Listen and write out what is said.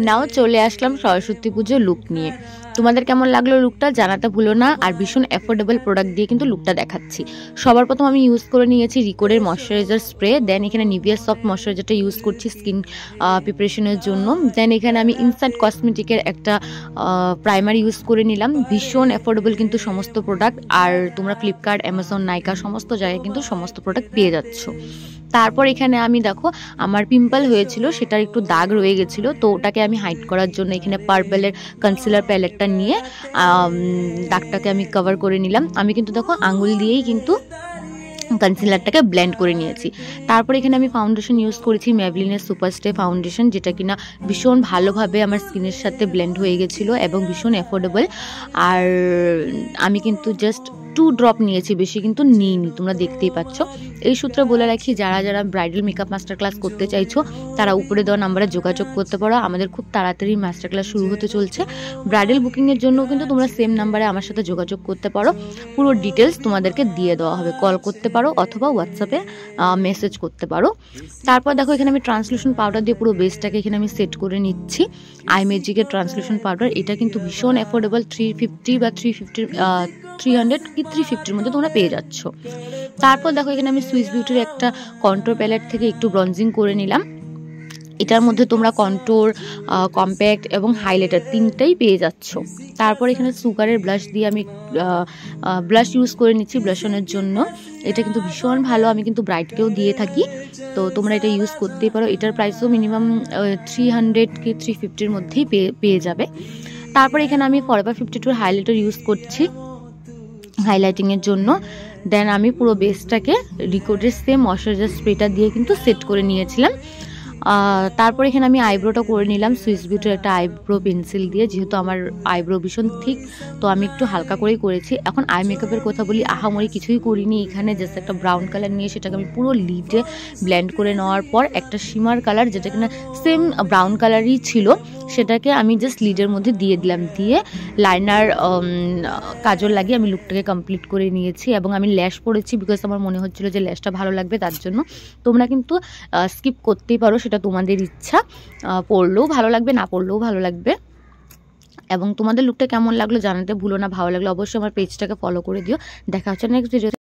নাও চলে আসলাম সরস্বতী পুজো লুক নিয়ে। তোমাদের কেমন লাগলো লুকটা জানাতে ভুলো না। আর ভীষণ অ্যাফোর্ডেবল প্রোডাক্ট দিয়ে কিন্তু লুকটা দেখাচ্ছি। সবার প্রথম আমি ইউজ করে নিয়েছি রিকোডের ময়শ্চারাইজার স্প্রে, দেন এখানে নিভিয়া সফট ময়শ্চারাইজারটা ইউজ করছি স্কিন প্রিপারেশনের জন্য। দেন এখানে আমি ইনস্ট্যান্ট কসমেটিকের একটা প্রাইমার ইউজ করে নিলাম। ভীষণ অ্যাফোর্ডেবল কিন্তু সমস্ত প্রোডাক্ট, আর তোমরা ফ্লিপকার্ট, অ্যামাজন, নাইকা সমস্ত জায়গায় কিন্তু সমস্ত প্রোডাক্ট পেয়ে যাচ্ছ। তারপর এখানে আমি দেখো আমার পিম্পল হয়েছিল, সেটার একটু দাগ রয়ে গেছিলো, তো ওটাকে আমি হাইড করার জন্য এখানে পার্পেলের কনসিলার প্যালেটটা নিয়ে দাগটাকে আমি কভার করে নিলাম। আমি কিন্তু দেখো আঙুল দিয়েই কিন্তু কনসিলারটাকে ব্লেন্ড করে নিয়েছি। তারপর এখানে আমি ফাউন্ডেশন ইউজ করেছি ম্যাবলিনের সুপারস্টে ফাউন্ডেশন, যেটা কিনা ভীষণ ভালোভাবে আমার স্কিনের সাথে ব্লেন্ড হয়ে গেছিলো এবং ভীষণ অ্যাফোর্ডেবল। আর আমি কিন্তু জাস্ট 2 ড্রপ নিয়েছি, বেশি কিন্তু নিইনি, তোমরা দেখতেই পাচ্ছ। এই সূত্রে বলে রাখি, যারা যারা ব্রাইডাল মেকআপ মাস্টার ক্লাস করতে চাইছো তারা উপরে দেওয়া নাম্বারে যোগাযোগ করতে পারো। আমাদের খুব তাড়াতাড়ি মাস্টার ক্লাস শুরু হতে চলছে। ব্রাইডাল বুকিংয়ের জন্য কিন্তু তোমরা সেম নাম্বারে আমার সাথে যোগাযোগ করতে পারো। পুরো ডিটেলস তোমাদেরকে দিয়ে দেওয়া হবে, কল করতে পারো অথবা হোয়াটসঅ্যাপে মেসেজ করতে পারো। তারপর দেখো এখানে আমি ট্রান্সলুশন পাউডার দিয়ে পুরো বেসটাকে এখানে আমি সেট করে নিচ্ছি। আই ম্যাজিকের ট্রান্সলুশন পাউডার, এটা কিন্তু ভীষণ অ্যাফোর্ডেবল, 350 বা 300 কি 350-র মধ্যে তোমরা পেয়ে যাচ্ছ। তারপর দেখো এখানে আমি সুইস বিউটির একটা কন্ট্রোর প্যালেট থেকে একটু ব্রঞ্জিং করে নিলাম। এটার মধ্যে তোমরা কন্ট্রোর, কম্প্যাক্ট এবং হাইলাইটার তিনটাই পেয়ে যাচ্ছ। তারপর এখানে সুগারের ব্লাশ দিয়ে আমি ব্লাশ ইউজ করে নিচ্ছি ব্লাশনের জন্য। এটা কিন্তু ভীষণ ভালো, আমি কিন্তু ব্রাইটকেও দিয়ে থাকি, তো তোমরা এটা ইউজ করতেই পারো। এটার প্রাইসও মিনিমাম 300 কি 350-র মধ্যেই পেয়ে যাবে। তারপর এখানে আমি ফরএভার 52 হাইলাইটার ইউজ করছি হাইলাইটিংয়ের জন্য। দেন আমি পুরো বেসটাকে রিকোডের সেম ময়শ্চারাইজার স্প্রেটা দিয়ে কিন্তু সেট করে নিয়েছিলাম। তারপর এখানে আমি আইব্রোটা করে নিলাম সুইস বিউটির একটা আইব্রো পেন্সিল দিয়ে, যেহেতু আমার আইব্রো ভীষণ থিক, তো আমি একটু হালকা করেই করেছি। এখন আই মেকআপের কথা বলি, আহামরি কিছুই করিনি এখানে, জাস্ট একটা ব্রাউন কালার নিয়ে সেটাকে আমি পুরো লিডে ব্লেন্ড করে নেওয়ার পর একটা শিমার কালার, যেটা কিনা সেম ব্রাউন কালারই ছিল, সেটাকে আমি জাস্ট লিডের মধ্যে দিয়ে দিলাম। দিয়ে লাইনার কাজল লাগিয়ে আমি লুকটাকে কমপ্লিট করে নিয়েছি। এবং আমি ল্যাশ পরেছি বিকজ আমার মনে হচ্ছিলো যে ল্যাশটা ভালো লাগবে, তার জন্য। তোমরা কিন্তু স্কিপ করতেই পারো, সেটা তোমাদের ইচ্ছা, পরলেও ভালো লাগবে, না পরলেও ভালো লাগবে। এবং তোমাদের লুকটা কেমন লাগলো জানাতে ভুলো না। ভালো লাগলো অবশ্যই আমার পেজটাকে ফলো করে দিও। দেখা হচ্ছে নেক্সট ভিডিও।